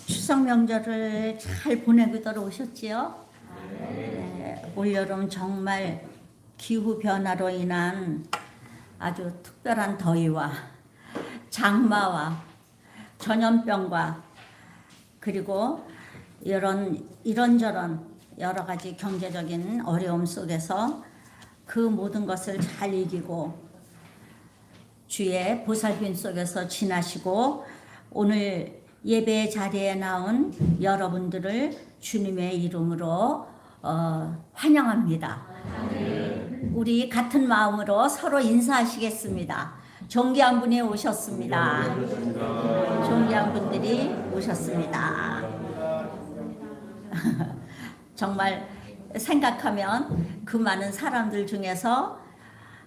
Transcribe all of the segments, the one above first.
추석 명절을 잘 보내고 들어오셨지요? 네, 올여름 정말 기후 변화로 인한 아주 특별한 더위와 장마와 전염병과 그리고 이런저런 여러 가지 경제적인 어려움 속에서 그 모든 것을 잘 이기고 주의 보살핌 속에서 지나시고 오늘 예배 자리에 나온 여러분들을 주님의 이름으로 환영합니다. 우리 같은 마음으로 서로 인사하시겠습니다. 존귀한 분이 오셨습니다. 존귀한 분들이 오셨습니다. 정말 생각하면 그 많은 사람들 중에서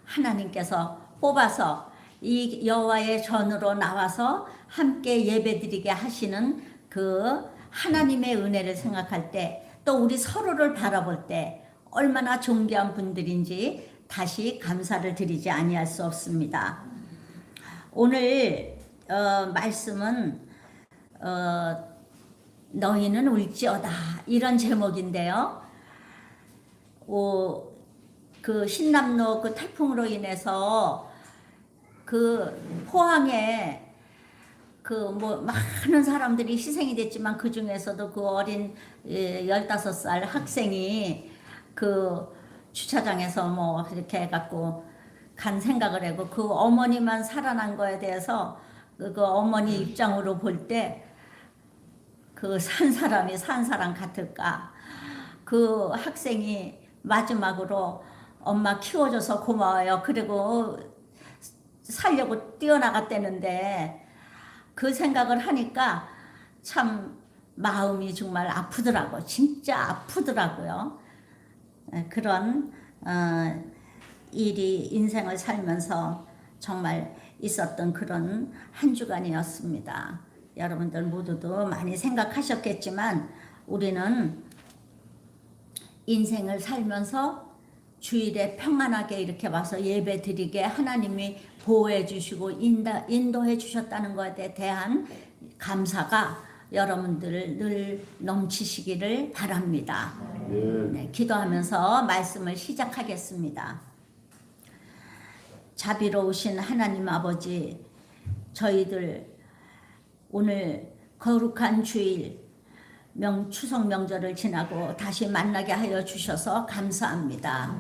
하나님께서 뽑아서 이 여호와의 전으로 나와서 함께 예배드리게 하시는 그 하나님의 은혜를 생각할 때 또 우리 서로를 바라볼 때 얼마나 존귀한 분들인지 다시 감사를 드리지 아니할 수 없습니다. 오늘 말씀은 너희는 울지어다 이런 제목인데요. 그 신남로 그 태풍으로 인해서 그 포항에 그 뭐 많은 사람들이 희생이 됐지만 그 중에서도 그 어린 15살 학생이 그 주차장에서 뭐 이렇게 해갖고 간 생각을 하고 그 어머니만 살아난 거에 대해서 그 어머니 입장으로 볼 때 그 산 사람이 산 사람 같을까? 그 학생이 마지막으로 엄마 키워줘서 고마워요. 그리고 살려고 뛰어나갔다는데 그 생각을 하니까 참 마음이 정말 아프더라고요. 진짜 아프더라고요. 그런 일이 인생을 살면서 정말 있었던 그런 한 주간이었습니다. 여러분들 모두도 많이 생각하셨겠지만 우리는 인생을 살면서 주일에 평안하게 이렇게 와서 예배 드리게 하나님이 보호해 주시고 인도해 주셨다는 것에 대한 감사가 여러분들 늘 넘치시기를 바랍니다. 네, 기도하면서 말씀을 시작하겠습니다. 자비로우신 하나님 아버지, 저희들 오늘 거룩한 주일 추석 명절을 지나고 다시 만나게 하여 주셔서 감사합니다.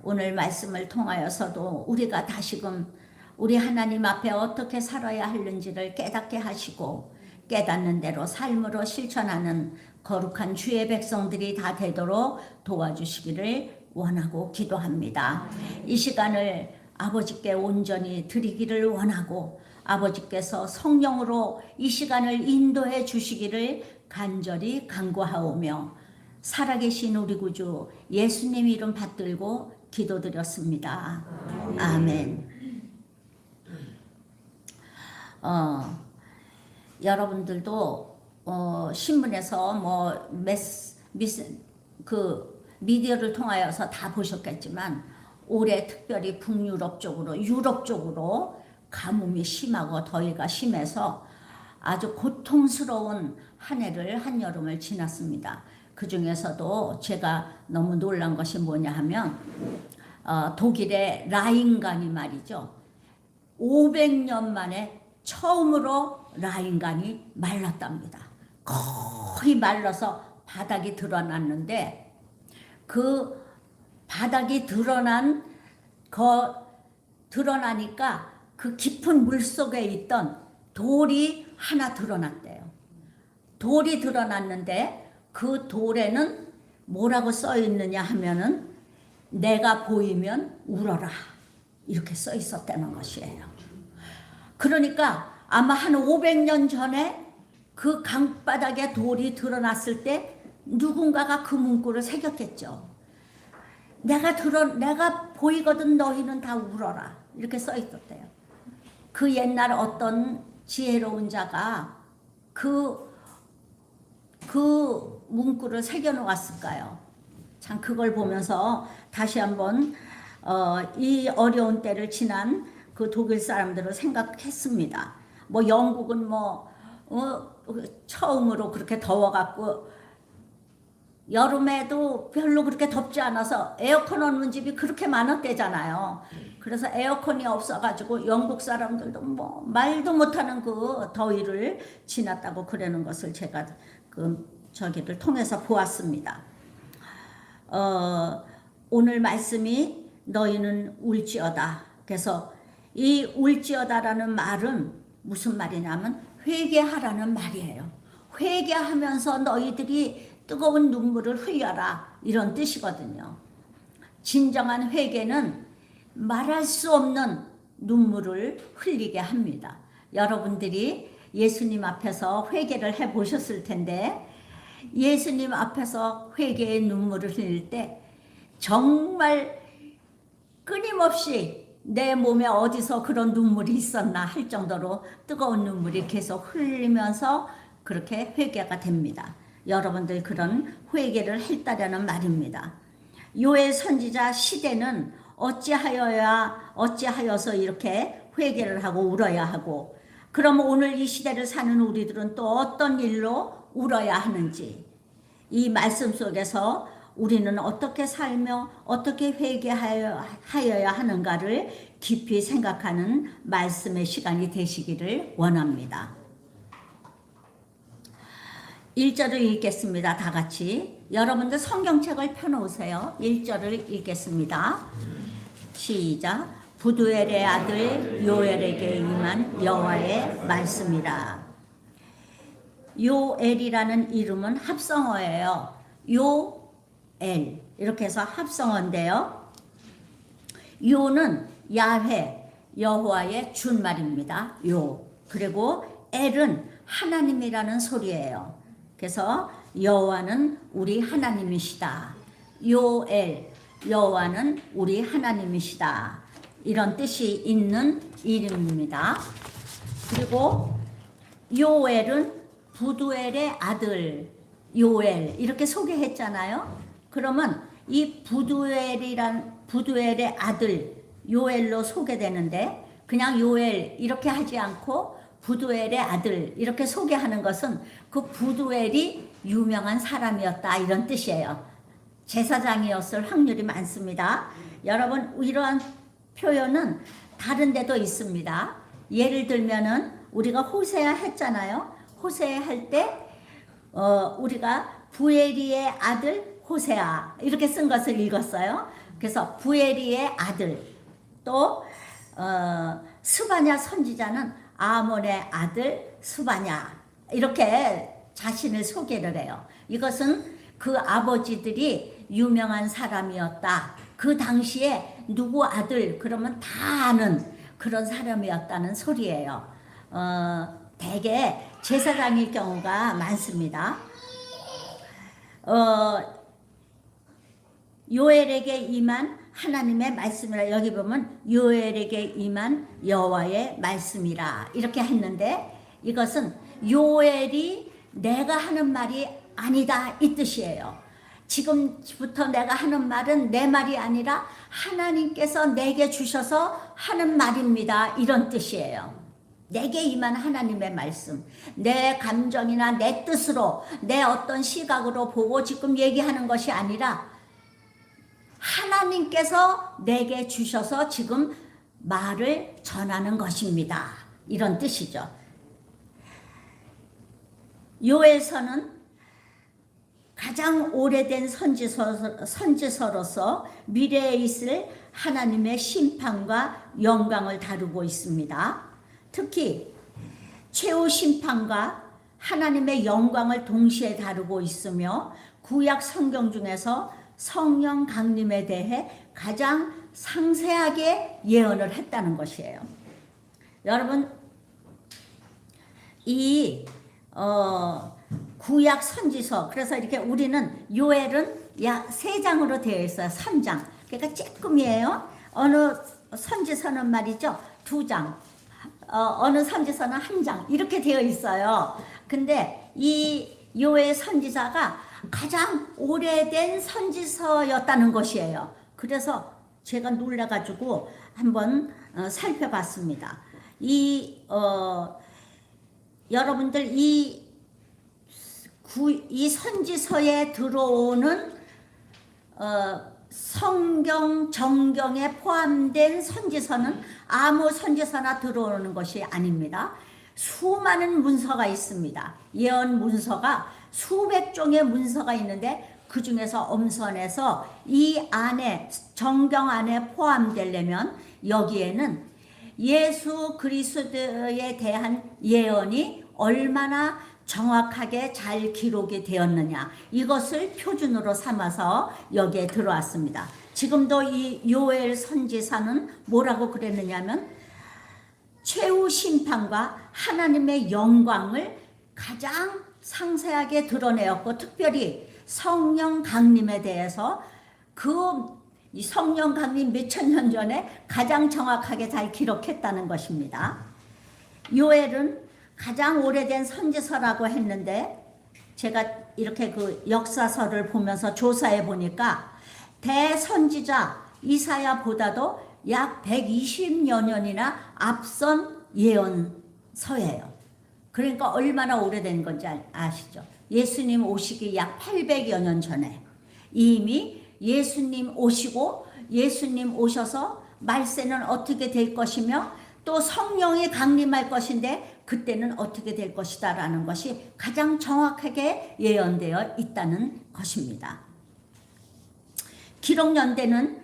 오늘 말씀을 통하여서도 우리가 다시금 우리 하나님 앞에 어떻게 살아야 하는지를 깨닫게 하시고 깨닫는 대로 삶으로 실천하는 거룩한 주의 백성들이 다 되도록 도와주시기를 원하고 기도합니다. 이 시간을 아버지께 온전히 드리기를 원하고 아버지께서 성령으로 이 시간을 인도해 주시기를 간절히 간구하오며 살아계신 우리 구주 예수님 이름 받들고 기도드렸습니다. 아멘. 여러분들도 신문에서 뭐 그 미디어를 통하여서 다 보셨겠지만 올해 특별히 북유럽 쪽으로 유럽 쪽으로 가뭄이 심하고 더위가 심해서 아주 고통스러운 한 해를 한여름을 지났습니다. 그 중에서도 제가 너무 놀란 것이 뭐냐 하면 독일의 라인강이 말이죠. 500년 만에 처음으로 라인강이 말랐답니다. 거의 말라서 바닥이 드러났는데 그 바닥이 드러나니까 그 깊은 물 속에 있던 돌이 하나 드러났대요. 돌이 드러났는데 그 돌에는 뭐라고 써 있느냐 하면은 내가 보이면 울어라 이렇게 써 있었다는 것이에요. 그러니까 아마 한 500년 전에 그 강바닥에 돌이 드러났을 때 누군가가 그 문구를 새겼겠죠. 내가 보이거든 너희는 다 울어라 이렇게 써 있었대요. 그 옛날 어떤 지혜로운 자가 그 그 문구를 새겨놓았을까요? 참 그걸 보면서 다시 한번 이 어려운 때를 지난 그 독일 사람들을 생각했습니다. 뭐 영국은 처음으로 그렇게 더워갖고 여름에도 별로 그렇게 덥지 않아서 에어컨 없는 집이 그렇게 많았대잖아요. 그래서 에어컨이 없어가지고 영국 사람들도 뭐 말도 못하는 그 더위를 지났다고 그러는 것을 제가 저기를 통해서 보았습니다. 오늘 말씀이 너희는 울지어다. 그래서 이 울지어다라는 말은 무슨 말이냐면 회개하라는 말이에요. 회개하면서 너희들이 뜨거운 눈물을 흘려라, 이런 뜻이거든요. 진정한 회개는 말할 수 없는 눈물을 흘리게 합니다. 여러분들이 예수님 앞에서 회개를 해보셨을 텐데 예수님 앞에서 회개의 눈물을 흘릴 때 정말 끊임없이 내 몸에 어디서 그런 눈물이 있었나 할 정도로 뜨거운 눈물이 계속 흘리면서 그렇게 회개가 됩니다. 여러분들 그런 회개를 했다라는 말입니다. 요엘 선지자 시대는 어찌하여서 이렇게 회개를 하고 울어야 하고, 그럼 오늘 이 시대를 사는 우리들은 또 어떤 일로 울어야 하는지, 이 말씀 속에서 우리는 어떻게 살며 어떻게 회개하여야 하는가를 깊이 생각하는 말씀의 시간이 되시기를 원합니다. 1절을 읽겠습니다. 다 같이. 여러분들 성경책을 펴놓으세요. 1절을 읽겠습니다. 시작. 부두엘의 아들 요엘에게 임한 여호와의 말씀이라. 요엘이라는 이름은 합성어예요. 요엘 이렇게 해서 합성어인데요. 요는 야훼 여호와의 준말입니다. 요. 그리고 엘은 하나님이라는 소리예요. 그래서 여호와는 우리 하나님이시다. 요엘 여호와는 우리 하나님이시다. 이런 뜻이 있는 이름입니다. 그리고 요엘은 부두엘의 아들 요엘 이렇게 소개했잖아요. 그러면 이 부두엘의 아들 요엘로 소개되는데 그냥 요엘 이렇게 하지 않고 부두엘의 아들 이렇게 소개하는 것은 그 부두엘이 유명한 사람이었다, 이런 뜻이에요. 제사장이었을 확률이 많습니다. 여러분 이러한 표현은 다른 데도 있습니다. 예를 들면은 우리가 호세아 했잖아요. 호세아 할 때 우리가 부에리의 아들 호세아 이렇게 쓴 것을 읽었어요. 그래서 부에리의 아들, 또 스바냐 선지자는 아몬의 아들 스바냐 이렇게 자신을 소개를 해요. 이것은 그 아버지들이 유명한 사람이었다. 그 당시에 누구 아들 그러면 다 아는 그런 사람이었다는 소리예요. 대개 제사장일 경우가 많습니다. 요엘에게 임한 하나님의 말씀이라, 여기 보면 요엘에게 임한 여호와의 말씀이라 이렇게 했는데 이것은 요엘이 내가 하는 말이 아니다 이 뜻이에요. 지금부터 내가 하는 말은 내 말이 아니라 하나님께서 내게 주셔서 하는 말입니다, 이런 뜻이에요. 내게 임한 하나님의 말씀, 내 감정이나 내 뜻으로 내 어떤 시각으로 보고 지금 얘기하는 것이 아니라 하나님께서 내게 주셔서 지금 말을 전하는 것입니다, 이런 뜻이죠. 요엘서는 가장 오래된 선지서로서 미래에 있을 하나님의 심판과 영광을 다루고 있습니다. 특히 최후 심판과 하나님의 영광을 동시에 다루고 있으며 구약 성경 중에서 성령 강림에 대해 가장 상세하게 예언을 했다는 것이에요. 여러분 이 구약 선지서, 그래서 이렇게 우리는 요엘은 약 3장으로 되어 있어요. 3장. 그러니까 조금이에요. 어느 선지서는 말이죠 2장, 어느 선지서는 1장 이렇게 되어 있어요. 근데 이 요엘 선지자가 가장 오래된 선지서였다는 것이에요. 그래서 제가 놀라가지고 한번 살펴봤습니다. 여러분들 이 선지서에 들어오는 성경 정경에 포함된 선지서는 아무 선지서나 들어오는 것이 아닙니다. 수많은 문서가 있습니다. 예언 문서가 수백 종의 문서가 있는데 그 중에서 엄선해서 이 안에 정경 안에 포함되려면 여기에는 예수 그리스도에 대한 예언이 얼마나 정확하게 잘 기록이 되었느냐, 이것을 표준으로 삼아서 여기에 들어왔습니다. 지금도 이 요엘 선지사는 뭐라고 그랬느냐면 최후 심판과 하나님의 영광을 가장 상세하게 드러내었고, 특별히 성령 강림에 대해서 이 성령 강림 몇천 년 전에 가장 정확하게 잘 기록했다는 것입니다. 요엘은 가장 오래된 선지서라고 했는데, 제가 이렇게 그 역사서를 보면서 조사해 보니까 대선지자 이사야보다도 약 120여 년이나 앞선 예언서예요. 그러니까 얼마나 오래된 건지 아시죠? 예수님 오시기 약 800여 년 전에 이미 예수님 오시고, 예수님 오셔서 말세는 어떻게 될 것이며 또 성령이 강림할 것인데 그때는 어떻게 될 것이다 라는 것이 가장 정확하게 예언되어 있다는 것입니다. 기록 연대는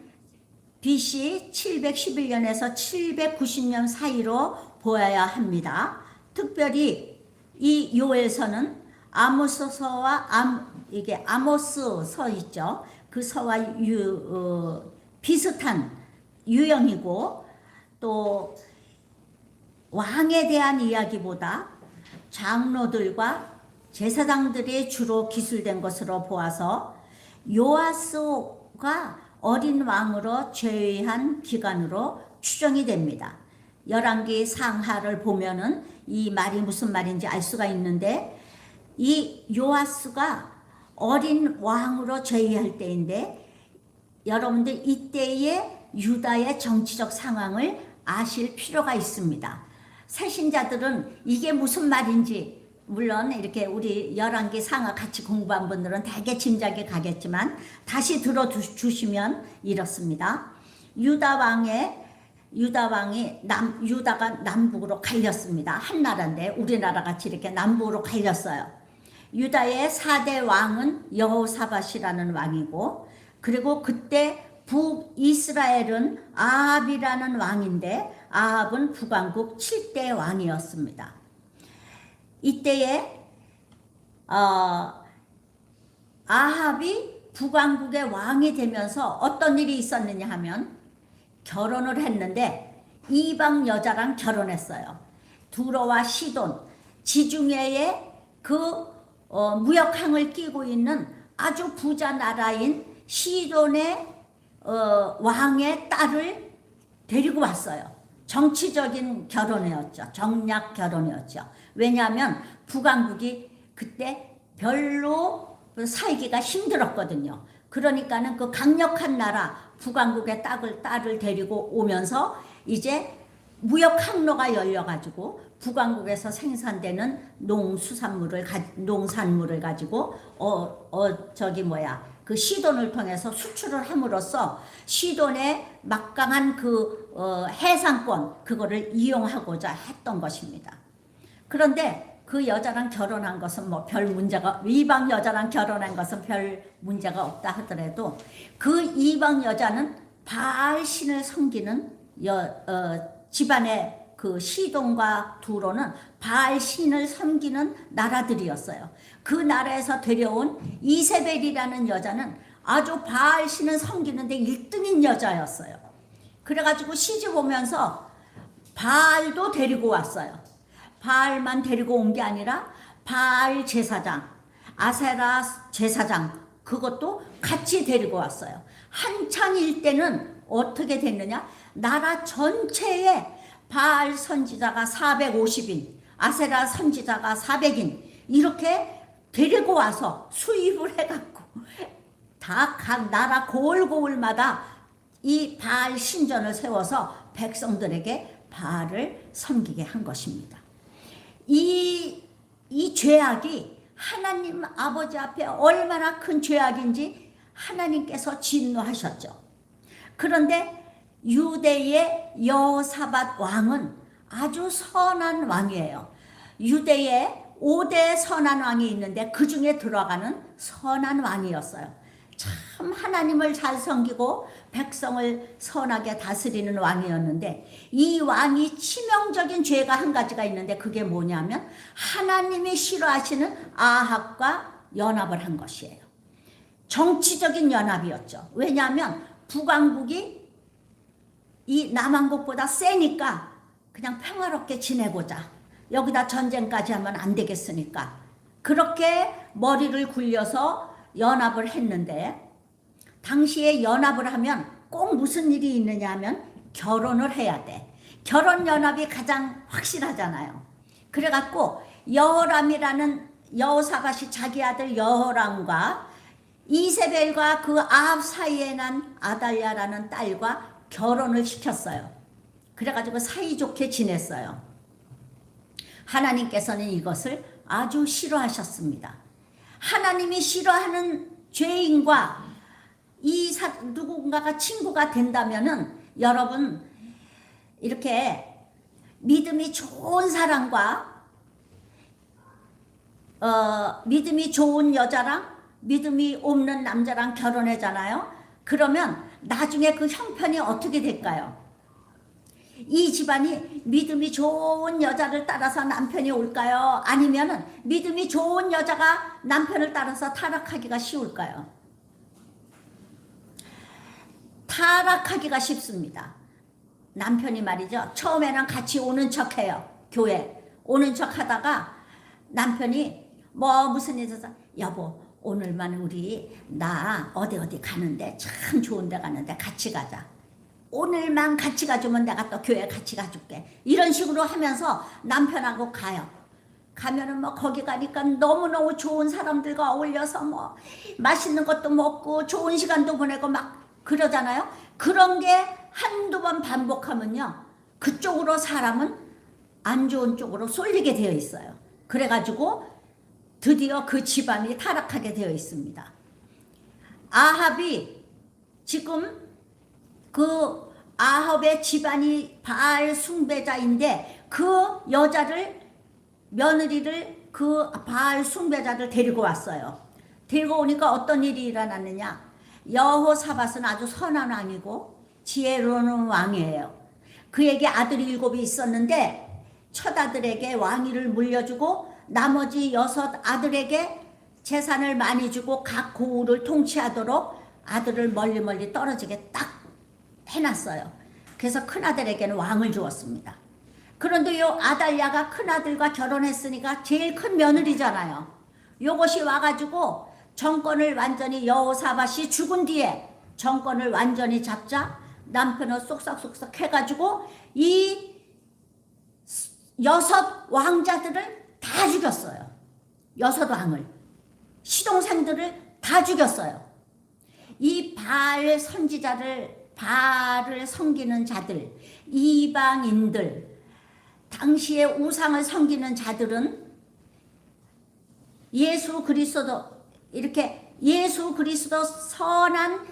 BC 711년에서 790년 사이로 보아야 합니다. 특별히 이 요엘서는 아모스서와 이게 아모스서 있죠. 그 서와 비슷한 유형이고, 또 왕에 대한 이야기보다 장로들과 제사장들이 주로 기술된 것으로 보아서 요아스가 어린 왕으로 제위한 기간으로 추정이 됩니다. 열왕기 상하를 보면은 이 말이 무슨 말인지 알 수가 있는데, 이 요아스가 어린 왕으로 제위할 때인데, 여러분들 이때의 유다의 정치적 상황을 아실 필요가 있습니다. 새신자들은 이게 무슨 말인지, 물론 이렇게 우리 열왕기 상하 같이 공부한 분들은 되게 짐작이 가겠지만 다시 들어주시면 이렇습니다. 유다가 남북으로 갈렸습니다. 한 나라인데 우리나라 같이 이렇게 남북으로 갈렸어요. 유다의 4대 왕은 여호사밧이라는 왕이고, 그리고 그때 북이스라엘은 아합이라는 왕인데, 아합은 북왕국 7대 왕이었습니다. 이때에 아합이 북왕국의 왕이 되면서 어떤 일이 있었느냐 하면, 결혼을 했는데 이방 여자랑 결혼했어요. 두로와 시돈, 지중해에 그 무역항을 끼고 있는 아주 부자 나라인 시돈의 왕의 딸을 데리고 왔어요. 정치적인 결혼이었죠. 정략 결혼이었죠. 왜냐하면 북왕국이 그때 별로 살기가 힘들었거든요. 그러니까는 그 강력한 나라 북왕국의 딸을 데리고 오면서 이제 무역 항로가 열려가지고 북왕국에서 생산되는 농산물을 가지고 그 시돈을 통해서 수출을 함으로써 시돈의 막강한 그 해상권, 그거를 이용하고자 했던 것입니다. 그런데 그 여자랑 결혼한 것은 이방 여자랑 결혼한 것은 별 문제가 없다 하더라도, 그 이방 여자는 바알 신을 섬기는 집안의 그 시돈과 두로는 바알 신을 섬기는 나라들이었어요. 그 나라에서 데려온 이세벨이라는 여자는 아주 바알 신을 섬기는데 1등인 여자였어요. 그래가지고 시집 오면서 바알도 데리고 왔어요. 바알만 데리고 온 게 아니라 바알 제사장, 아세라 제사장, 그것도 같이 데리고 왔어요. 한창일 때는 어떻게 됐느냐? 나라 전체에 바알 선지자가 450인, 아세라 선지자가 400인, 이렇게 데리고 와서 수입을 해갖고 다 각 나라 고을고을마다 이 바알 신전을 세워서 백성들에게 바알을 섬기게 한 것입니다. 이 죄악이 하나님 아버지 앞에 얼마나 큰 죄악인지 하나님께서 진노하셨죠. 그런데 유대의 여호사밧 왕은 아주 선한 왕이에요. 유대에 5대 선한 왕이 있는데 그 중에 들어가는 선한 왕이었어요. 참 하나님을 잘 섬기고 백성을 선하게 다스리는 왕이었는데, 이 왕이 치명적인 죄가 한 가지가 있는데 그게 뭐냐면 하나님이 싫어하시는 아합과 연합을 한 것이에요. 정치적인 연합이었죠. 왜냐하면 북왕국이 이 남왕국보다 세니까 그냥 평화롭게 지내고자, 여기다 전쟁까지 하면 안 되겠으니까 그렇게 머리를 굴려서 연합을 했는데, 당시에 연합을 하면 꼭 무슨 일이 있느냐 하면 결혼을 해야 돼. 결혼연합이 가장 확실하잖아요. 그래갖고 여호람이라는 여호사밧이 자기 아들 여호람과 이세벨과 그 아합 사이에 난 아달랴라는 딸과 결혼을 시켰어요. 그래가지고 사이좋게 지냈어요. 하나님께서는 이것을 아주 싫어하셨습니다. 하나님이 싫어하는 죄인과 누군가가 친구가 된다면은, 여러분 이렇게 믿음이 좋은 사람과 믿음이 좋은 여자랑 믿음이 없는 남자랑 결혼하잖아요. 그러면 나중에 그 형편이 어떻게 될까요? 이 집안이 믿음이 좋은 여자를 따라서 남편이 올까요? 아니면은 믿음이 좋은 여자가 남편을 따라서 타락하기가 쉬울까요? 타락하기가 쉽습니다. 남편이 말이죠, 처음에는 같이 오는 척해요. 교회 오는 척 하다가 남편이 무슨 일 있어서, 여보 오늘만 우리 나 어디 가는데 참 좋은 데 가는데 같이 가자. 오늘만 같이 가주면 내가 또 교회 같이 가줄게. 이런 식으로 하면서 남편하고 가요. 가면은 거기 가니까 너무너무 좋은 사람들과 어울려서 맛있는 것도 먹고 좋은 시간도 보내고 막 그러잖아요. 그런 게 한두 번 반복하면요, 그쪽으로 사람은 안 좋은 쪽으로 쏠리게 되어 있어요. 그래가지고 드디어 그 집안이 타락하게 되어 있습니다. 아합이 지금 그 아합의 집안이 바알 숭배자인데 그 며느리를 그 바알 숭배자를 데리고 왔어요. 데리고 오니까 어떤 일이 일어났느냐, 여호사밧은 아주 선한 왕이고 지혜로운 왕이에요. 그에게 아들이 7이 있었는데 첫 아들에게 왕위를 물려주고 나머지 6 아들에게 재산을 많이 주고 각 고을을 통치하도록 아들을 멀리 떨어지게 딱 해놨어요. 그래서 큰아들에게는 왕을 주었습니다. 그런데 요 아달랴가 큰아들과 결혼했으니까 제일 큰 며느리잖아요. 요것이 와가지고 정권을 완전히, 여호사밧이 죽은 뒤에 정권을 완전히 잡자 남편을 쏙싹쏙싹 해가지고 이 6 왕자들을 다 죽였어요. 6 왕을, 시동생들을 다 죽였어요. 이 바알 선지자를, 바알을 섬기는 자들, 이방인들, 당시에 우상을 섬기는 자들은 예수 그리스도, 이렇게 예수 그리스도 선한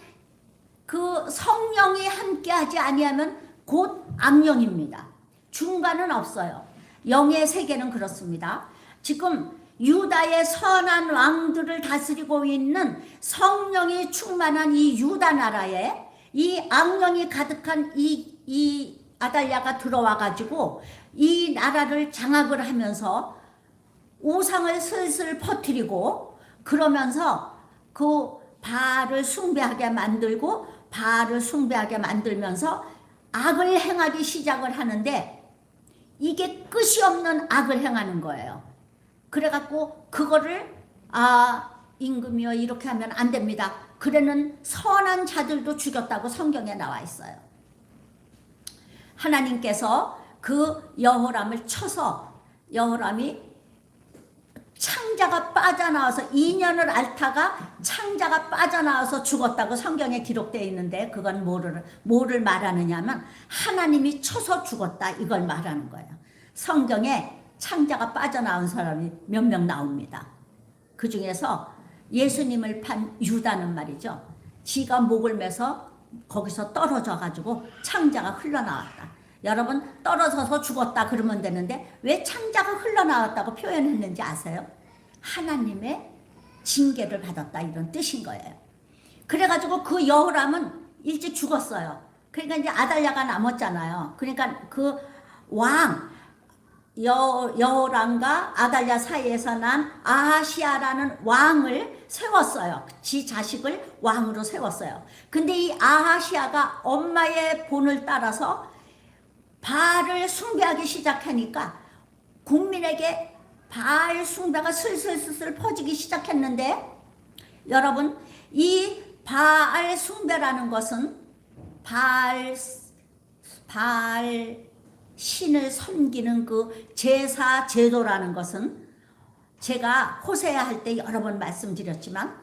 그 성령이 함께하지 아니하면 곧 악령입니다. 중간은 없어요. 영의 세계는 그렇습니다. 지금 유다의 선한 왕들을 다스리고 있는 성령이 충만한 이 유다 나라에 이 악령이 가득한 이 아달랴가 들어와 가지고 이 나라를 장악을 하면서 우상을 슬슬 퍼뜨리고, 그러면서 그 바알을 숭배하게 만들고 바알을 숭배하게 만들면서 악을 행하기 시작을 하는데, 이게 끝이 없는 악을 행하는 거예요. 그래갖고 그거를 임금이여 이렇게 하면 안 됩니다. 그래는 선한 자들도 죽였다고 성경에 나와 있어요. 하나님께서 그 여호람을 쳐서 여호람이 창자가 빠져나와서 2년을 앓다가 창자가 빠져나와서 죽었다고 성경에 기록되어 있는데 그건 뭐를 말하느냐면 하나님이 쳐서 죽었다 이걸 말하는 거예요. 성경에 창자가 빠져나온 사람이 몇 명 나옵니다. 그 중에서 예수님을 판 유다는 말이죠. 지가 목을 매서 거기서 떨어져 가지고 창자가 흘러나왔다. 여러분 떨어져서 죽었다 그러면 되는데 왜 창자가 흘러나왔다고 표현했는지 아세요? 하나님의 징계를 받았다 이런 뜻인 거예요. 그래가지고 그 여호람은 일찍 죽었어요. 그러니까 이제 아달랴가 남았잖아요. 그러니까 그 왕 여호람과 아달랴 사이에서 난 아하시아라는 왕을 세웠어요. 지 자식을 왕으로 세웠어요. 근데 이 아하시아가 엄마의 본을 따라서 바알을 숭배하기 시작하니까 국민에게 바알 숭배가 슬슬 퍼지기 시작했는데 여러분 이 바알 숭배라는 것은 바알 신을 섬기는 그 제사 제도라는 것은 제가 호세아 할 때 여러 번 말씀드렸지만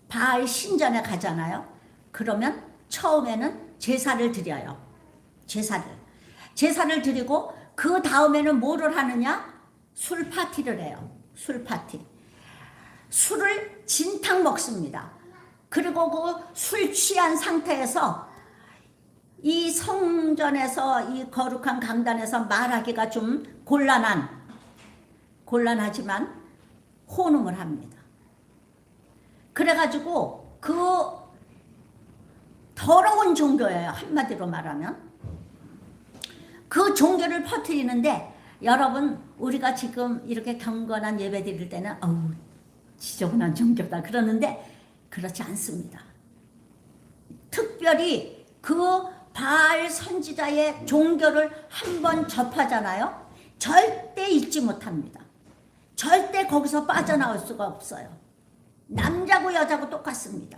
바알 신전에 가잖아요. 그러면 처음에는 제사를 드려요. 제사를 드리고 그 다음에는 뭐를 하느냐? 술 파티를 해요. 술 파티. 술을 진탕 먹습니다. 그리고 그 술 취한 상태에서 이 성전에서 이 거룩한 강단에서 말하기가 좀 곤란하지만 혼음을 합니다. 그래가지고 그 더러운 종교예요. 한마디로 말하면. 그 종교를 퍼뜨리는데 여러분 우리가 지금 이렇게 경건한 예배 드릴 때는 어우 지저분한 종교다 그러는데 그렇지 않습니다. 특별히 그 바알 선지자의 종교를 한번 접하잖아요. 절대 잊지 못합니다. 절대 거기서 빠져나올 수가 없어요. 남자고 여자고 똑같습니다.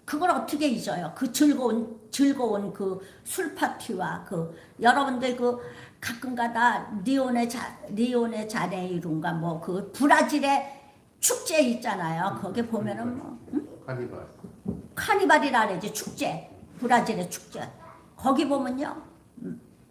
그걸 어떻게 잊어요? 그 즐거운 그 술 파티와 그 여러분들 그 가끔가다 리오네 자네이루인가 뭐 그 브라질의 축제 있잖아요. 거기 보면은 뭐 카니발이라 그러지 축제. 브라질의 축제. 거기 보면요.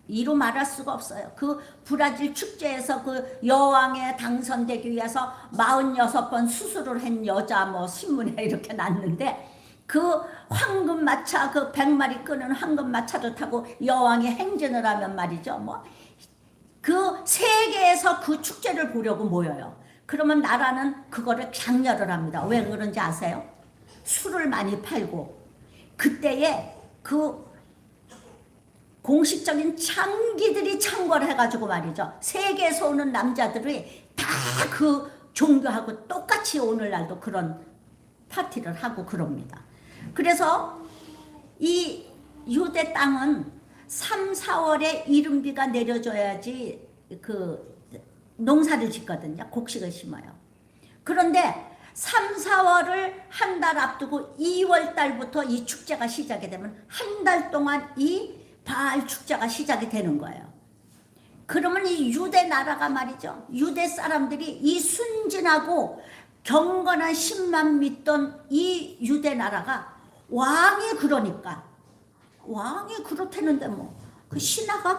이루 말할 수가 없어요. 그 브라질 축제에서 그 여왕에 당선되기 위해서 46번 수술을 한 여자 뭐 신문에 이렇게 났는데 그 황금마차 그 100마리 끄는 황금마차를 타고 여왕이 행진을 하면 말이죠. 뭐 그 세계에서 그 축제를 보려고 모여요. 그러면 나라는 그거를 장려를 합니다. 왜 그런지 아세요? 술을 많이 팔고 그때에 그 공식적인 창기들이 창궐 해가지고 말이죠. 세계에서 오는 남자들이 다 그 종교하고 똑같이 오늘날도 그런 파티를 하고 그럽니다. 그래서 이 유대 땅은 3, 4월에 이른비가 내려줘야지 그 농사를 짓거든요. 곡식을 심어요. 그런데 3, 4월을 한 달 앞두고 2월 달부터 이 축제가 시작이 되면 한 달 동안 이 바알 축제가 시작이 되는 거예요. 그러면 이 유대 나라가 말이죠. 유대 사람들이 이 순진하고 경건한 신만 믿던 이 유대 나라가 왕이 그렇다는데 뭐 그 신하가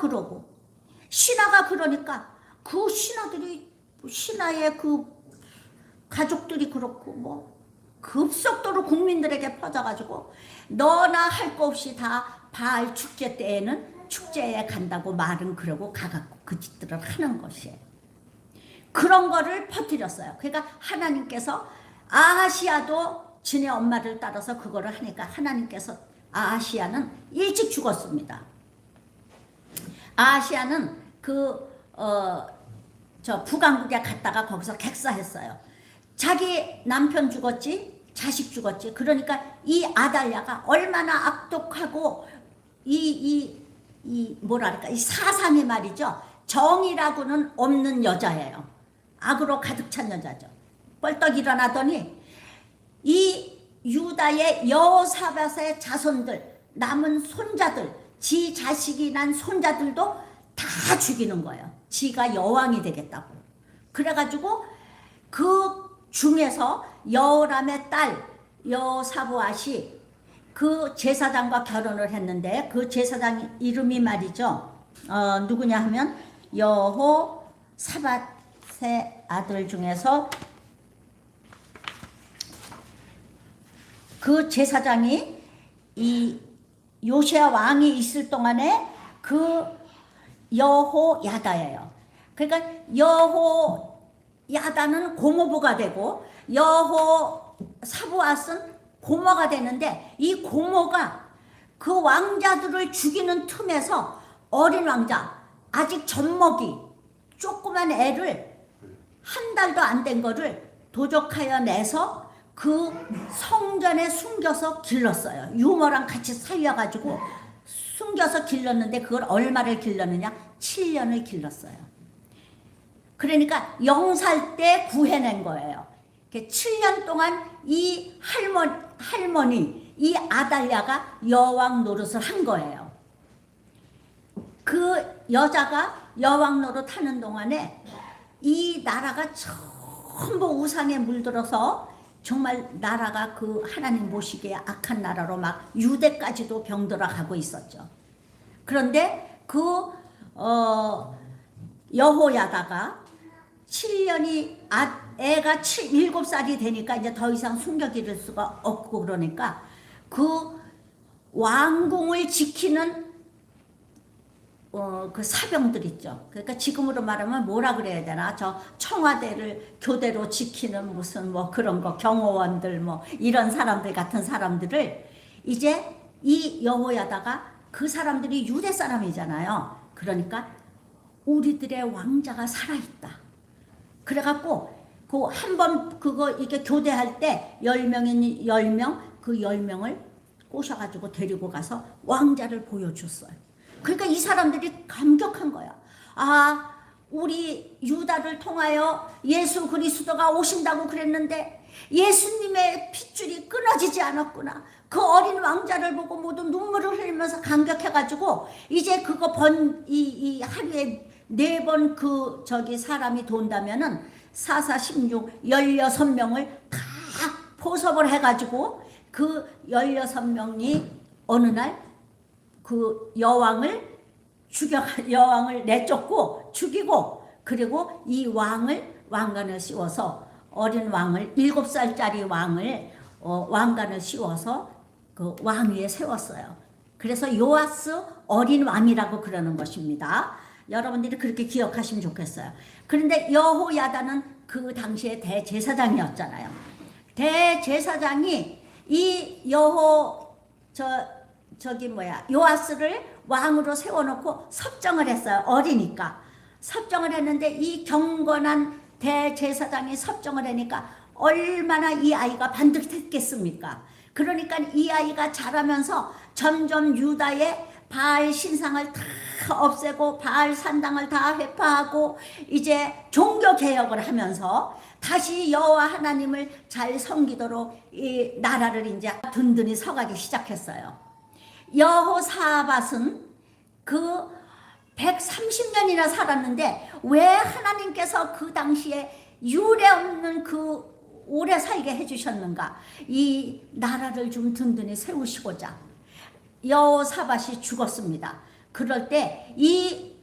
그러니까 그 신하의 그 가족들이 그렇고 뭐 급속도로 국민들에게 퍼져가지고 너나 할 거 없이 다 바알 축제 때에는 축제에 간다고 말은 그러고 가갖고 그 짓들을 하는 것이에요. 그런 거를 퍼뜨렸어요. 그러니까 하나님께서 아하시아도 지네 엄마를 따라서 그거를 하니까 하나님께서 아하시아는 일찍 죽었습니다. 아하시아는 저 북왕국에 갔다가 거기서 객사했어요. 자기 남편 죽었지, 자식 죽었지. 그러니까 이 아달랴가 얼마나 악독하고 이 사상이 말이죠. 정이라고는 없는 여자예요. 악으로 가득 찬 여자죠. 뻘떡 일어나더니 이 유다의 여호사밧의 자손들, 남은 손자들, 지 자식이 난 손자들도 다 죽이는 거예요. 지가 여왕이 되겠다고. 그래가지고 그 중에서 여호람의 딸 여사부앗이 그 제사장과 결혼을 했는데 그 제사장 이름이 말이죠. 누구냐 하면 여호사밧의 아들 중에서 그 제사장이 이 요시야 왕이 있을 동안에 그 여호야다예요. 그러니까 여호야다는 고모부가 되고 여호사부앗은 고모가 되는데 이 고모가 그 왕자들을 죽이는 틈에서 어린 왕자 아직 젖먹이 조그만 애를 한 달도 안 된 거를 도적하여 내서 그 성전에 숨겨서 길렀어요. 유모랑 같이 살려가지고 숨겨서 길렀는데 그걸 얼마를 길렀느냐? 7년을 길렀어요. 그러니까 0살 때 구해낸 거예요. 7년 동안 이 할머니 이 아달랴가 여왕 노릇을 한 거예요. 그 여자가 여왕 노릇 하는 동안에 이 나라가 전부 우상에 물들어서 정말 나라가 그 하나님 보시기에 악한 나라로 막 유대까지도 병들어 가고 있었죠. 그런데 그 여호야다가 7년이 애가 7살이 되니까 이제 더 이상 숨겨 기를 수가 없고 그러니까 그 왕궁을 지키는 그 사병들 있죠. 그러니까 지금으로 말하면 뭐라 그래야 되나? 저 청와대를 교대로 지키는 무슨 뭐 그런 거 경호원들 뭐 이런 사람들 같은 사람들을 이제 이 여호야다가 그 사람들이 유대 사람이잖아요. 그러니까 우리들의 왕자가 살아있다. 그래갖고 그 한 번 그거 이렇게 교대할 때 10명인 10명 그 10명을 꼬셔가지고 데리고 가서 왕자를 보여줬어요. 그러니까 이 사람들이 감격한 거야. 아, 우리 유다를 통하여 예수 그리스도가 오신다고 그랬는데 예수님의 핏줄이 끊어지지 않았구나. 그 어린 왕자를 보고 모두 눈물을 흘리면서 감격해가지고 이제 그거 이 하루에 4번 그 사람이 돈다면은 4, 4, 16, 16명을 다 포섭을 해가지고 그 16명이 어느 날 그 여왕을 내쫓고 죽이고 그리고 이 왕관을 씌워서 어린 왕을 7살짜리 왕을 왕관을 씌워서 그 왕위에 세웠어요. 그래서 요아스 어린 왕이라고 그러는 것입니다. 여러분들이 그렇게 기억하시면 좋겠어요. 그런데 여호야다는 그 당시에 대제사장이었잖아요. 대제사장이 이 요아스를 왕으로 세워놓고 섭정을 했어요. 어리니까. 섭정을 했는데 이 경건한 대제사장이 섭정을 하니까 얼마나 이 아이가 반듯했겠습니까? 그러니까 이 아이가 자라면서 점점 유다의 바알 신상을 다 없애고 바알 산당을 다 회파하고 이제 종교 개혁을 하면서 다시 여호와 하나님을 잘 섬기도록 이 나라를 이제 든든히 서가기 시작했어요. 여호사밧은 그 130년이나 살았는데 왜 하나님께서 그 당시에 유례 없는 그 오래 살게 해주셨는가? 이 나라를 좀 든든히 세우시고자 여호사밧이 죽었습니다. 그럴 때 이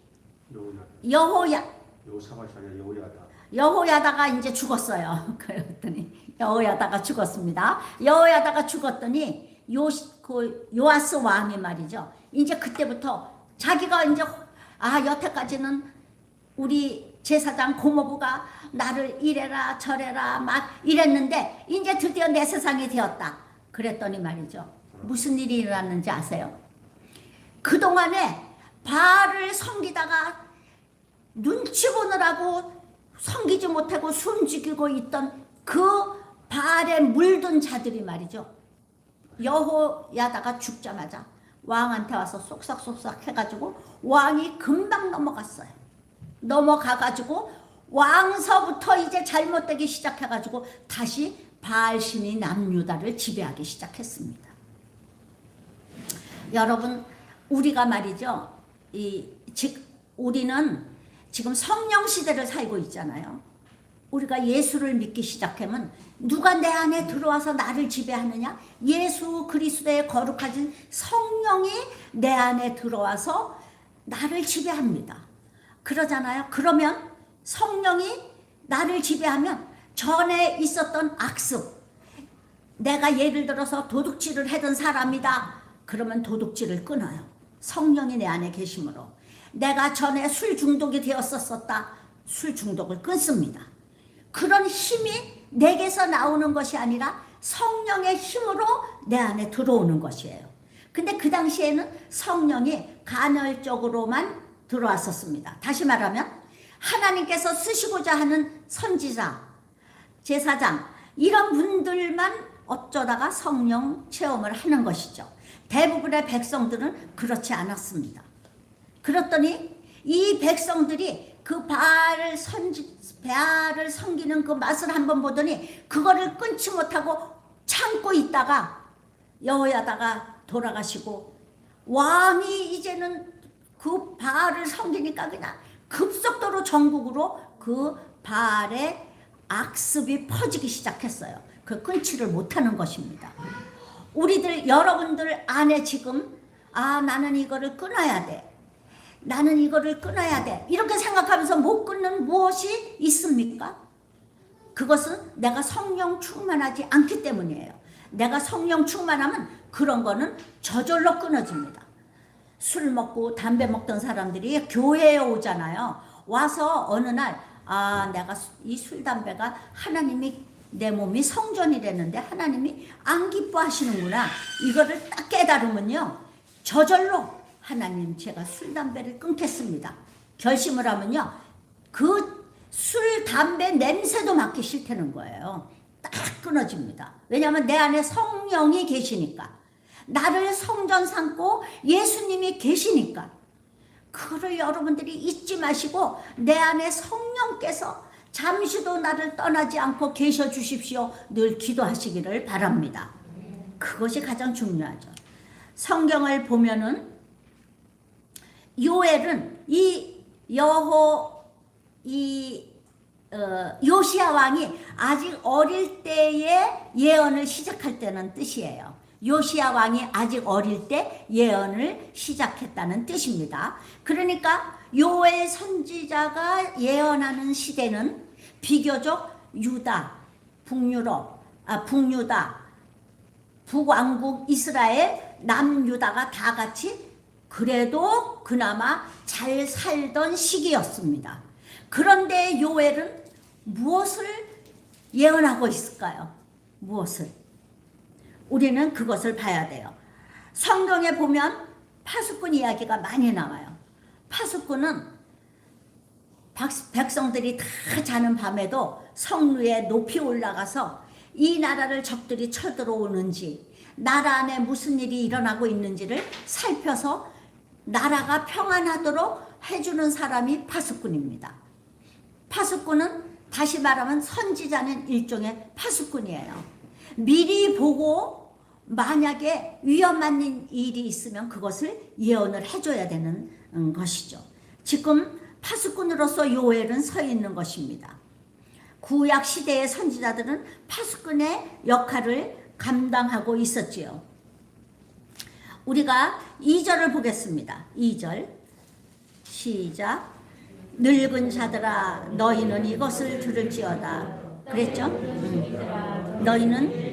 여호사밧이 아니라 여호야다가 이제 죽었어요. 그랬더니 여호야다가 죽었습니다. 여호야다가 죽었더니 요아스 왕이 말이죠. 이제 그때부터 자기가 이제 여태까지는 우리 제사장 고모부가 나를 이래라 저래라 막 이랬는데 이제 드디어 내 세상이 되었다. 그랬더니 말이죠. 무슨 일이 일어났는지 아세요? 그동안에 바알을 섬기다가 눈치 보느라고 섬기지 못하고 숨죽이고 있던 그 바알에 물든 자들이 말이죠. 여호야다가 죽자마자 왕한테 와서 쏙싹쏙싹 해가지고 왕이 금방 넘어갔어요. 넘어가가지고 왕서부터 이제 잘못되기 시작해가지고 다시 바알신이 남유다를 지배하기 시작했습니다. 여러분 우리가 말이죠. 우리는 지금 성령 시대를 살고 있잖아요. 우리가 예수를 믿기 시작하면 누가 내 안에 들어와서 나를 지배하느냐? 예수 그리스도의 거룩하신 성령이 내 안에 들어와서 나를 지배합니다. 그러잖아요. 그러면 성령이 나를 지배하면 전에 있었던 악습, 내가 예를 들어서 도둑질을 하던 사람이다. 그러면 도둑질을 끊어요. 성령이 내 안에 계심으로. 내가 전에 술 중독이 되었었다. 술 중독을 끊습니다. 그런 힘이 내게서 나오는 것이 아니라 성령의 힘으로 내 안에 들어오는 것이에요. 근데 그 당시에는 성령이 간헐적으로만 들어왔었습니다. 다시 말하면 하나님께서 쓰시고자 하는 선지자, 제사장 이런 분들만 어쩌다가 성령 체험을 하는 것이죠. 대부분의 백성들은 그렇지 않았습니다. 그랬더니 이 백성들이 그 바알을 섬기는 그 맛을 한번 보더니 그거를 끊지 못하고 참고 있다가 여호야다가 돌아가시고 왕이 이제는 그 바알을 섬기니까 그냥 급속도로 전국으로 그 바알의 악습이 퍼지기 시작했어요. 그 끊지를 못하는 것입니다. 우리들 여러분들 안에 지금 나는 이거를 끊어야 돼. 나는 이거를 끊어야 돼. 이렇게 생각하면서 못 끊는 무엇이 있습니까? 그것은 내가 성령 충만하지 않기 때문이에요. 내가 성령 충만하면 그런 거는 저절로 끊어집니다. 술 먹고 담배 먹던 사람들이 교회에 오잖아요. 와서 어느 날 내가 이 술 담배가 하나님이 내 몸이 성전이랬는데 하나님이 안 기뻐하시는구나. 이거를 딱 깨달으면요. 저절로 하나님 제가 술 담배를 끊겠습니다. 결심을 하면요. 그 술 담배 냄새도 맡기 싫다는 거예요. 딱 끊어집니다. 왜냐하면 내 안에 성령이 계시니까. 나를 성전 삼고 예수님이 계시니까. 그거를 여러분들이 잊지 마시고 내 안에 성령께서 잠시도 나를 떠나지 않고 계셔 주십시오. 늘 기도하시기를 바랍니다. 그것이 가장 중요하죠. 성경을 보면은 요엘은 요시야 왕이 아직 어릴 때에 예언을 시작할 때는 뜻이에요. 요시야 왕이 아직 어릴 때 예언을 시작했다는 뜻입니다. 그러니까 요엘 선지자가 예언하는 시대는 비교적 유다, 북유다, 북왕국 이스라엘, 남유다가 다 같이 그래도 그나마 잘 살던 시기였습니다. 그런데 요엘은 무엇을 예언하고 있을까요? 무엇을? 우리는 그것을 봐야 돼요. 성경에 보면 파수꾼 이야기가 많이 나와요. 파수꾼은 백성들이 다 자는 밤에도 성루에 높이 올라가서 이 나라를 적들이 쳐들어오는지 나라 안에 무슨 일이 일어나고 있는지를 살펴서 나라가 평안하도록 해주는 사람이 파수꾼입니다. 파수꾼은 다시 말하면 선지자는 일종의 파수꾼이에요. 미리 보고 만약에 위험한 일이 있으면 그것을 예언을 해줘야 되는 것이죠. 지금 파수꾼으로서 요엘은 서 있는 것입니다. 구약 시대의 선지자들은 파수꾼의 역할을 감당하고 있었지요. 우리가 2절을 보겠습니다. 2절 시작. 늙은 자들아 너희는 이것을 들을지어다. 그랬죠? 너희는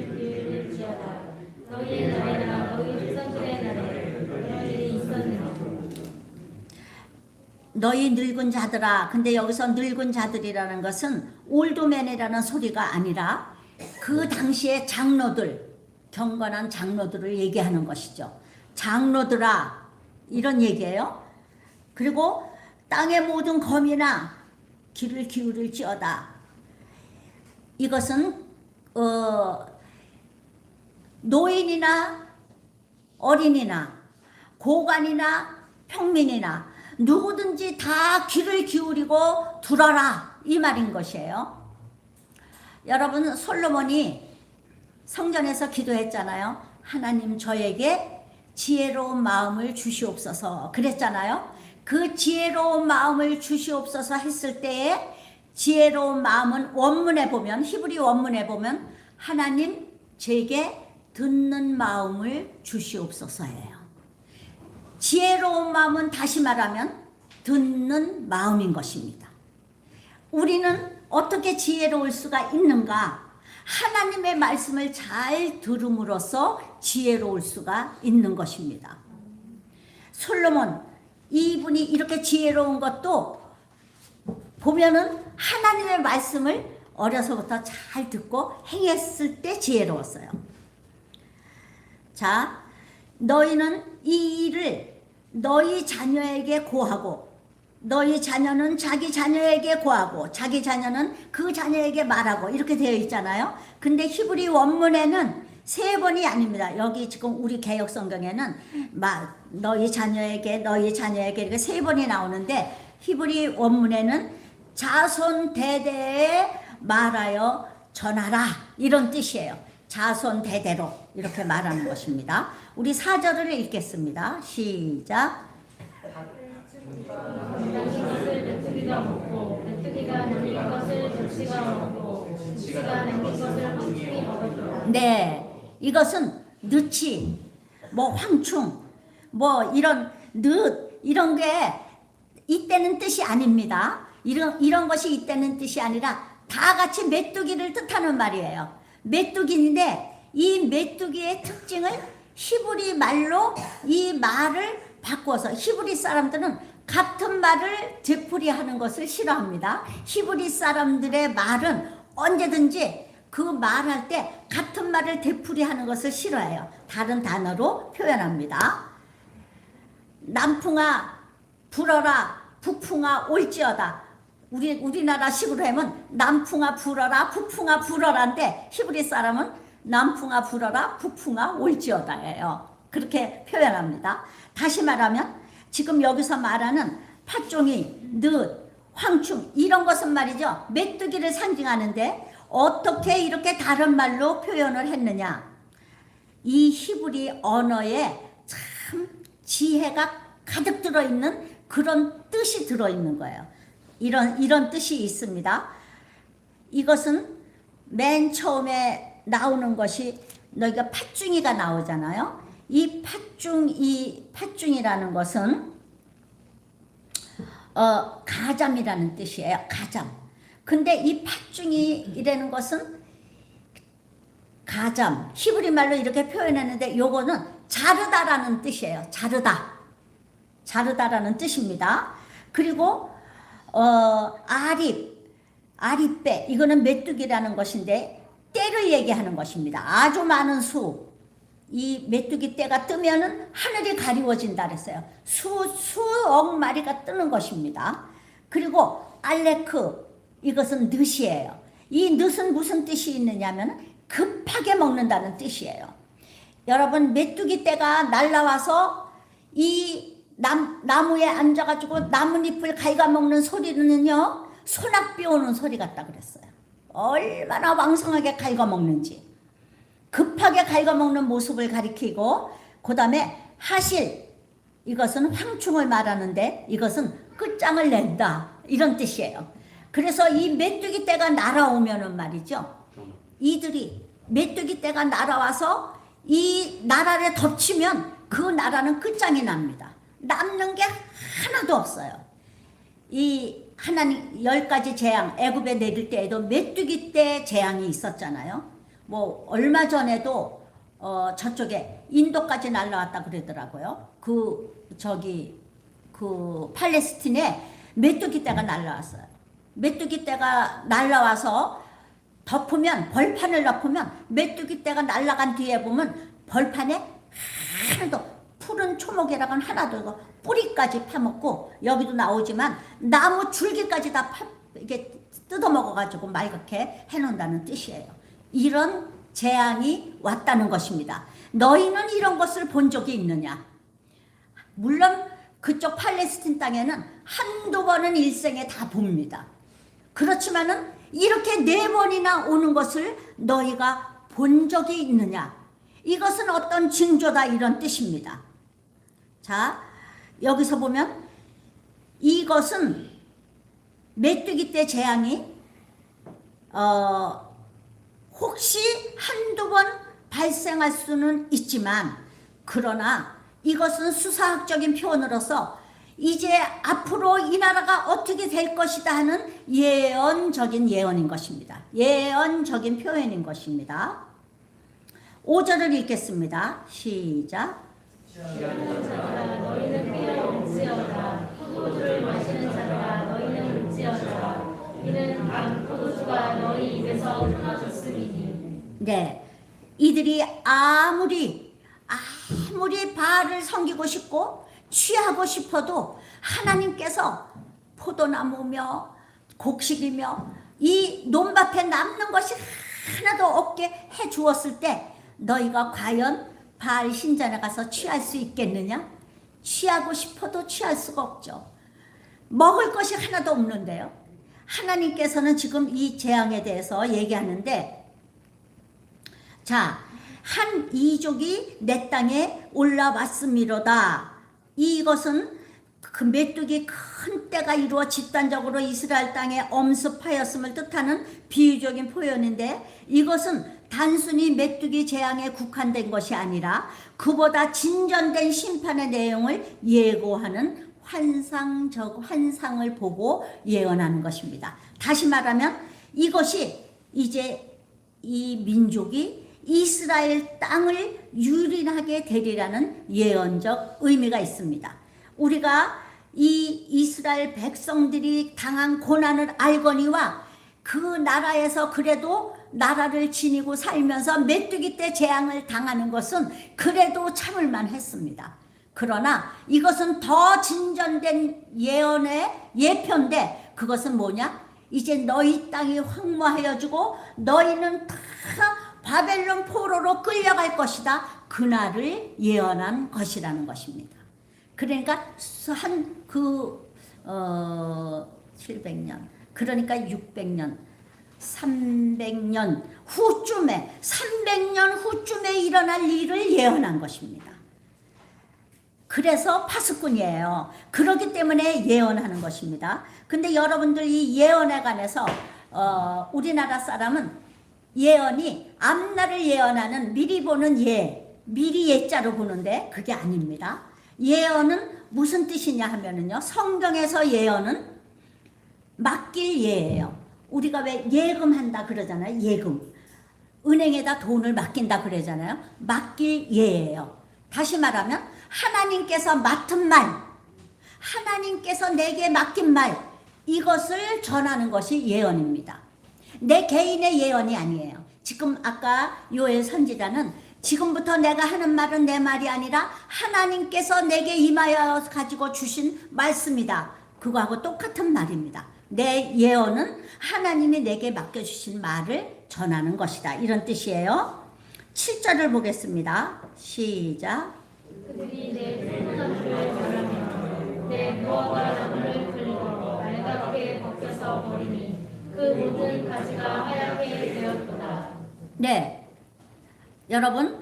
너희 늙은 자들아. 근데 여기서 늙은 자들이라는 것은 올드맨이라는 소리가 아니라 그 당시의 장로들, 경건한 장로들을 얘기하는 것이죠. 장로들아 이런 얘기예요. 그리고 땅의 모든 거민아 귀를 기울일지어다. 이것은 노인이나 어린이나 고관이나 평민이나 누구든지 다 귀를 기울이고 들어라 이 말인 것이에요. 여러분 솔로몬이 성전에서 기도했잖아요. 하나님 저에게 지혜로운 마음을 주시옵소서 그랬잖아요. 그 지혜로운 마음을 주시옵소서 했을 때에 지혜로운 마음은 원문에 보면, 히브리 원문에 보면 하나님 제게 듣는 마음을 주시옵소서예요. 지혜로운 마음은 다시 말하면 듣는 마음인 것입니다. 우리는 어떻게 지혜로울 수가 있는가? 하나님의 말씀을 잘 들음으로써 지혜로울 수가 있는 것입니다. 솔로몬, 이분이 이렇게 지혜로운 것도 보면은 하나님의 말씀을 어려서부터 잘 듣고 행했을 때 지혜로웠어요. 자, 너희는 이 일을 너희 자녀에게 고하고, 너희 자녀는 자기 자녀에게 고하고, 자기 자녀는 그 자녀에게 말하고, 이렇게 되어 있잖아요. 근데 히브리 원문에는 3번이 아닙니다. 여기 지금 우리 개역 성경에는 너희 자녀에게 이렇게 3번이 나오는데, 히브리 원문에는 자손 대대에 말하여 전하라, 이런 뜻이에요. 자손 대대로 이렇게 말하는 것입니다. 우리 4절을 읽겠습니다. 시작. 네, 이것은 늦치, 황충, 이런 게 이때는 뜻이 아닙니다. 이런 것이 이때는 뜻이 아니라 다 같이 메뚜기를 뜻하는 말이에요. 메뚜기인데 이 메뚜기의 특징을 히브리 말로 이 말을 바꿔서, 히브리 사람들은 같은 말을 되풀이하는 것을 싫어합니다. 히브리 사람들의 말은 언제든지 그 말할 때 같은 말을 되풀이하는 것을 싫어해요. 다른 단어로 표현합니다. 남풍아 불어라, 북풍아 올지어다. 우리나라 식으로 하면 남풍아 불어라, 북풍아 불어라인데 히브리 사람은 남풍아 불어라, 북풍아 올지어다예요. 그렇게 표현합니다. 다시 말하면 지금 여기서 말하는 팥종이, 늦, 황충 이런 것은 말이죠. 메뚜기를 상징하는데 어떻게 이렇게 다른 말로 표현을 했느냐. 이 히브리 언어에 참 지혜가 가득 들어있는 그런 뜻이 들어있는 거예요. 이런 뜻이 있습니다. 이것은 맨 처음에 나오는 것이 너희가 팥중이가 나오잖아요. 이 팥중이라는 것은 가잠이라는 뜻이에요. 가잠. 근데 이 팥중이라는 것은 가잠, 히브리 말로 이렇게 표현했는데 요거는 자르다라는 뜻이에요. 자르다라는 뜻입니다. 그리고 아립배, 이거는 메뚜기라는 것인데 때를 얘기하는 것입니다. 아주 많은 이 메뚜기 때가 뜨면은 하늘이 가리워진다 그랬어요. 수억 마리가 뜨는 것입니다. 그리고 알레크, 이것은 늦이에요. 이 늦은 무슨 뜻이 있느냐면 급하게 먹는다는 뜻이에요. 여러분, 메뚜기 때가 날라와서 이 나무에 앉아가지고 나뭇잎을 갉아먹는 소리는요, 소낙비 오는 소리 같다 그랬어요. 얼마나 왕성하게 갉아먹는지. 급하게 갉아먹는 모습을 가리키고, 그 다음에 하실, 이것은 황충을 말하는데 이것은 끝장을 낸다, 이런 뜻이에요. 그래서 이 메뚜기 떼가 날아오면은 말이죠, 이들이 메뚜기 떼가 날아와서 이 나라를 덮치면 그 나라는 끝장이 납니다. 남는 게 하나도 없어요. 이 하나님 10가지 재앙 애굽에 내릴 때에도 메뚜기 떼 재앙이 있었잖아요. 얼마 전에도 저쪽에 인도까지 날라왔다 그러더라고요. 그 팔레스틴에 메뚜기 떼가 날라왔어요. 메뚜기 떼가 날라와서 벌판을 덮으면 메뚜기 떼가 날아간 뒤에 보면 벌판에 하나도, 푸른 초목이라고는 하나도 없고 뿌리까지 파먹고, 여기도 나오지만 나무 줄기까지 다 이렇게 뜯어먹어가지고 말갛게 해놓는다는 뜻이에요. 이런 재앙이 왔다는 것입니다. 너희는 이런 것을 본 적이 있느냐? 물론 그쪽 팔레스틴 땅에는 한두 번은 일생에 다 봅니다. 그렇지만은 이렇게 4번이나 오는 것을 너희가 본 적이 있느냐? 이것은 어떤 징조다, 이런 뜻입니다. 자, 여기서 보면 이것은 메뚜기 떼 재앙이 혹시 한두 번 발생할 수는 있지만, 그러나 이것은 수사학적인 표현으로서 이제 앞으로 이 나라가 어떻게 될 것이다 하는 예언적인 예언인 것입니다. 예언적인 표현인 것입니다. 5절을 읽겠습니다. 시작. 취하는 자들아 너희는 깨어올지어다. 포도주를 마시는 자들아 너희는 울지어다. 이는 단 포도주가 너희 입에서 끊어졌음이니. 네, 이들이 아무리 바알을 섬기고 싶고 취하고 싶어도 하나님께서 포도나무며 곡식이며 이 논밭에 남는 것이 하나도 없게 해 주었을 때 너희가 과연 바알 신전에 가서 취할 수 있겠느냐? 취하고 싶어도 취할 수가 없죠. 먹을 것이 하나도 없는데요. 하나님께서는 지금 이 재앙에 대해서 얘기하는데, 자, 한 이족이 내 땅에 올라왔음이로다. 이것은 그 메뚜기 큰 때가 이루어 집단적으로 이스라엘 땅에 엄습하였음을 뜻하는 비유적인 표현인데, 이것은 단순히 메뚜기 재앙에 국한된 것이 아니라 그보다 진전된 심판의 내용을 예고하는 환상을 보고 예언하는 것입니다. 다시 말하면 이것이 이제 이 민족이 이스라엘 땅을 유린하게 되리라는 예언적 의미가 있습니다. 우리가 이 이스라엘 백성들이 당한 고난을 알거니와 그 나라에서 그래도 나라를 지니고 살면서 메뚜기 떼 재앙을 당하는 것은 그래도 참을만 했습니다. 그러나 이것은 더 진전된 예언의 예표인데, 그것은 뭐냐? 이제 너희 땅이 황무하여지고 너희는 다 바벨론 포로로 끌려갈 것이다. 그날을 예언한 것이라는 것입니다. 그러니까 700년, 그러니까 600년, 300년 후쯤에, 300년 후쯤에 일어날 일을 예언한 것입니다. 그래서 파수꾼이에요. 그렇기 때문에 예언하는 것입니다. 근데 여러분들 이 예언에 관해서 우리나라 사람은 예언이 앞날을 예언하는 미리 보는 미리 예자로 보는데 그게 아닙니다. 예언은 무슨 뜻이냐 하면은요, 성경에서 예언은 맡길 예예요. 우리가 왜 예금한다 그러잖아요. 예금. 은행에다 돈을 맡긴다 그러잖아요. 맡길 예예요. 다시 말하면 하나님께서 맡은 말, 하나님께서 내게 맡긴 말, 이것을 전하는 것이 예언입니다. 내 개인의 예언이 아니에요. 지금 아까 요엘 선지자는 지금부터 내가 하는 말은 내 말이 아니라 하나님께서 내게 임하여 가지고 주신 말씀이다. 그거하고 똑같은 말입니다. 내 예언은 하나님이 내게 맡겨주신 말을 전하는 것이다. 이런 뜻이에요. 7절을 보겠습니다. 시작. 그들이 내 생명을 바라며 내 무화과 나무를 끌고 말갛게 벗겨서 버리니 그 모든 가지가 하얗게 되었도다. 네, 여러분,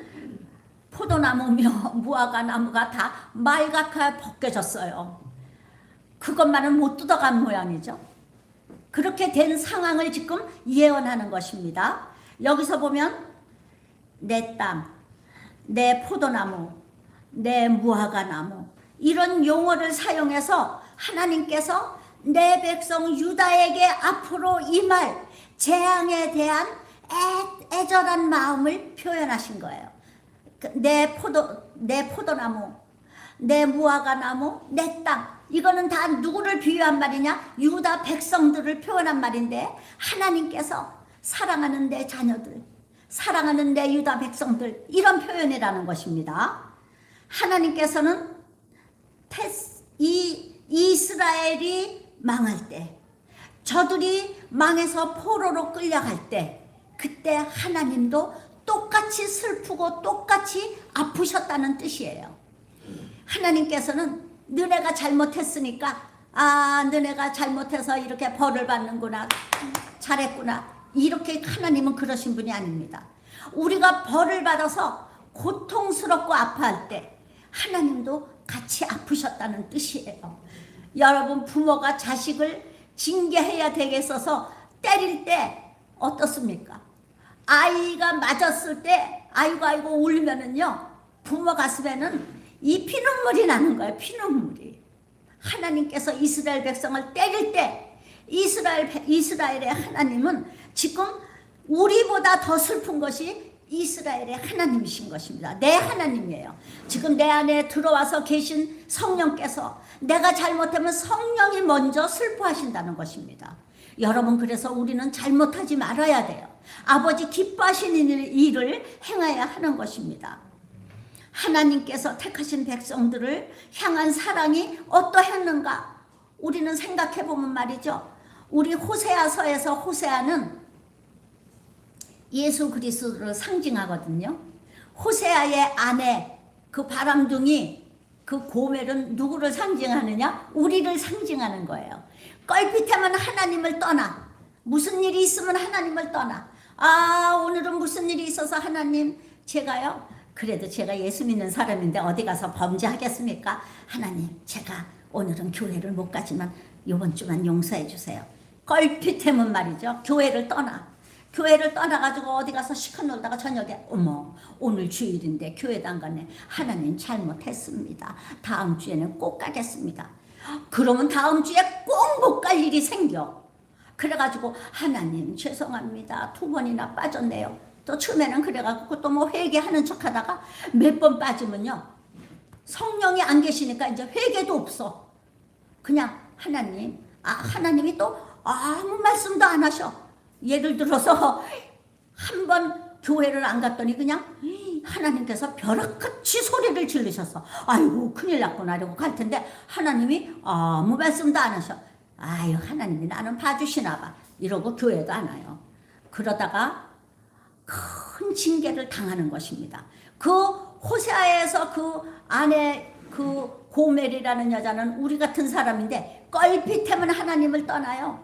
포도나무며 무화과 나무가 다 말갛게 벗겨졌어요. 그것만은 못 뜯어간 모양이죠. 그렇게 된 상황을 지금 예언하는 것입니다. 여기서 보면 내 땅, 내 포도나무, 내 무화과 나무, 이런 용어를 사용해서 하나님께서 내 백성 유다에게 앞으로 임할 재앙에 대한 애절한 마음을 표현하신 거예요. 내 포도나무, 내 무화과 나무, 내 땅, 이거는 다 누구를 비유한 말이냐? 유다 백성들을 표현한 말인데, 하나님께서 사랑하는 내 자녀들, 사랑하는 내 유다 백성들, 이런 표현이라는 것입니다. 하나님께서는 이 이스라엘이 망할 때, 저들이 망해서 포로로 끌려갈 때, 그때 하나님도 똑같이 슬프고 똑같이 아프셨다는 뜻이에요. 하나님께서는 너네가 잘못했으니까, 너네가 잘못해서 이렇게 벌을 받는구나, 잘했구나, 이렇게 하나님은 그러신 분이 아닙니다. 우리가 벌을 받아서 고통스럽고 아파할 때 하나님도 같이 아프셨다는 뜻이에요. 여러분, 부모가 자식을 징계해야 되겠어서 때릴 때 어떻습니까? 아이가 맞았을 때 아이고 울면은요, 부모 가슴에는 이 피눈물이 나는 거예요. 피눈물이. 하나님께서 이스라엘 백성을 때릴 때 이스라엘의 하나님은 지금 우리보다 더 슬픈 것이 이스라엘의 하나님이신 것입니다. 내 하나님이에요. 지금 내 안에 들어와서 계신 성령께서 내가 잘못하면 성령이 먼저 슬퍼하신다는 것입니다. 여러분, 그래서 우리는 잘못하지 말아야 돼요. 아버지 기뻐하시는 일을 행해야 하는 것입니다. 하나님께서 택하신 백성들을 향한 사랑이 어떠했는가? 우리는 생각해 보면 말이죠. 우리 호세아서에서 호세아는 예수 그리스도를 상징하거든요. 호세아의 아내, 그 바람둥이, 그 고멜은 누구를 상징하느냐? 우리를 상징하는 거예요. 껄핏하면 하나님을 떠나. 무슨 일이 있으면 하나님을 떠나. 오늘은 무슨 일이 있어서 하나님, 제가요, 그래도 제가 예수 믿는 사람인데 어디 가서 범죄하겠습니까? 하나님, 제가 오늘은 교회를 못 가지만 이번 주만 용서해 주세요. 껄핏하면 말이죠. 교회를 떠나가지고 어디 가서 시커 놀다가 저녁에 어머, 오늘 주일인데 교회도 안 갔네. 하나님 잘못했습니다. 다음 주에는 꼭 가겠습니다. 그러면 다음 주에 꼭 못 갈 일이 생겨. 그래가지고 하나님 죄송합니다. 2번이나 빠졌네요. 또 처음에는 그래가지고 또 뭐 회개하는 척하다가 몇 번 빠지면요, 성령이 안 계시니까 이제 회개도 없어. 그냥 하나님이 또 아무 말씀도 안 하셔. 예를 들어서 한 번 교회를 안 갔더니 그냥 하나님께서 벼락같이 소리를 지르셔서 아이고 큰일 났구나 이러고 갈 텐데 하나님이 아무 말씀도 안 하셔. 아유, 하나님이 나는 봐주시나 봐 이러고 교회도 안 와요. 그러다가 큰 징계를 당하는 것입니다. 그 호세아에서 그 아내, 그 고멜이라는 여자는 우리 같은 사람인데 껄핏하면 하나님을 떠나요.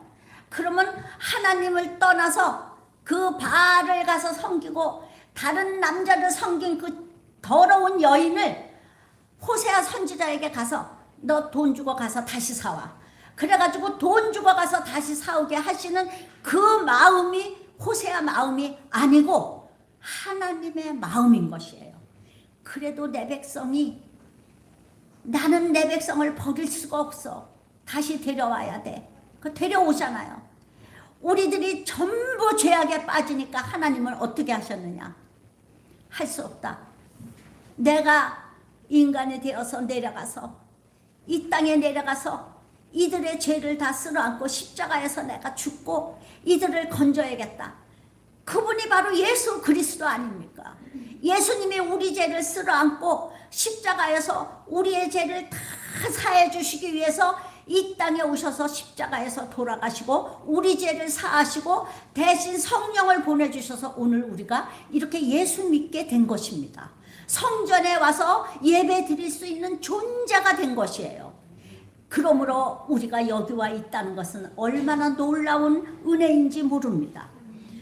그러면 하나님을 떠나서 그 바알을 가서 섬기고 다른 남자를 섬긴 그 더러운 여인을 호세아 선지자에게 가서 너 돈 주고 가서 다시 사와. 그래가지고 돈 주고 가서 다시 사오게 하시는 그 마음이 호세아 마음이 아니고 하나님의 마음인 것이에요. 그래도 내 백성이, 나는 내 백성을 버릴 수가 없어. 다시 데려와야 돼. 그 데려오잖아요. 우리들이 전부 죄악에 빠지니까 하나님을 어떻게 하셨느냐? 할 수 없다. 내가 인간이 되어서 내려가서 이 땅에 내려가서 이들의 죄를 다 쓸어안고 십자가에서 내가 죽고 이들을 건져야겠다. 그분이 바로 예수 그리스도 아닙니까? 예수님이 우리 죄를 쓸어안고 십자가에서 우리의 죄를 다 사해 주시기 위해서 이 땅에 오셔서 십자가에서 돌아가시고 우리 죄를 사하시고 대신 성령을 보내주셔서 오늘 우리가 이렇게 예수 믿게 된 것입니다. 성전에 와서 예배 드릴 수 있는 존재가 된 것이에요. 그러므로 우리가 여기 와 있다는 것은 얼마나 놀라운 은혜인지 모릅니다.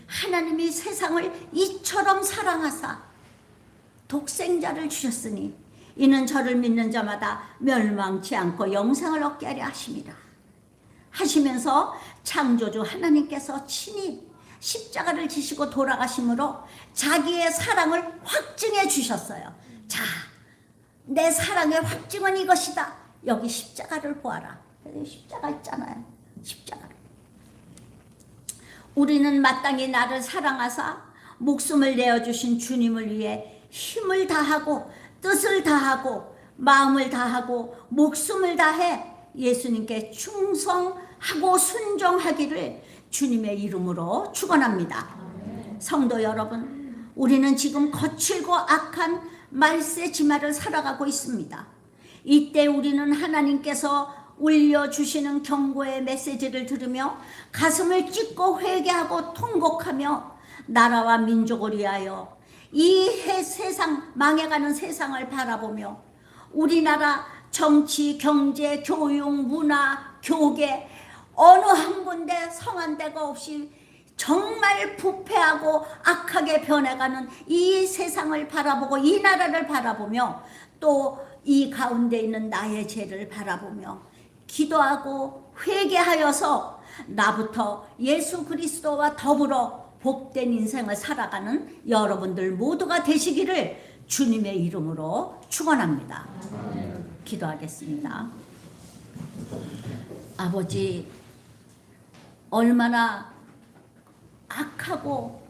하나님이 세상을 이처럼 사랑하사 독생자를 주셨으니 이는 저를 믿는 자마다 멸망치 않고 영생을 얻게 하려 하심이라 하시면서 창조주 하나님께서 친히 십자가를 지시고 돌아가심으로 자기의 사랑을 확증해 주셨어요. 자, 내 사랑의 확증은 이것이다. 여기 십자가를 보아라. 여기 십자가 있잖아요. 십자가를. 우리는 마땅히 나를 사랑하사 목숨을 내어주신 주님을 위해 힘을 다하고 뜻을 다하고 마음을 다하고 목숨을 다해 예수님께 충성하고 순종하기를 주님의 이름으로 축원합니다. 성도 여러분, 우리는 지금 거칠고 악한 말세 지마를 살아가고 있습니다. 이때 우리는 하나님께서 울려주시는 경고의 메시지를 들으며 가슴을 찢고 회개하고 통곡하며 나라와 민족을 위하여 이 세상, 망해가는 세상을 바라보며 우리나라 정치, 경제, 교육, 문화, 교계 어느 한 군데 성한 데가 없이 정말 부패하고 악하게 변해가는 이 세상을 바라보고 이 나라를 바라보며 또 이 가운데 있는 나의 죄를 바라보며 기도하고 회개하여서 나부터 예수 그리스도와 더불어 복된 인생을 살아가는 여러분들 모두가 되시기를 주님의 이름으로 축원합니다. 기도하겠습니다. 아버지, 얼마나 악하고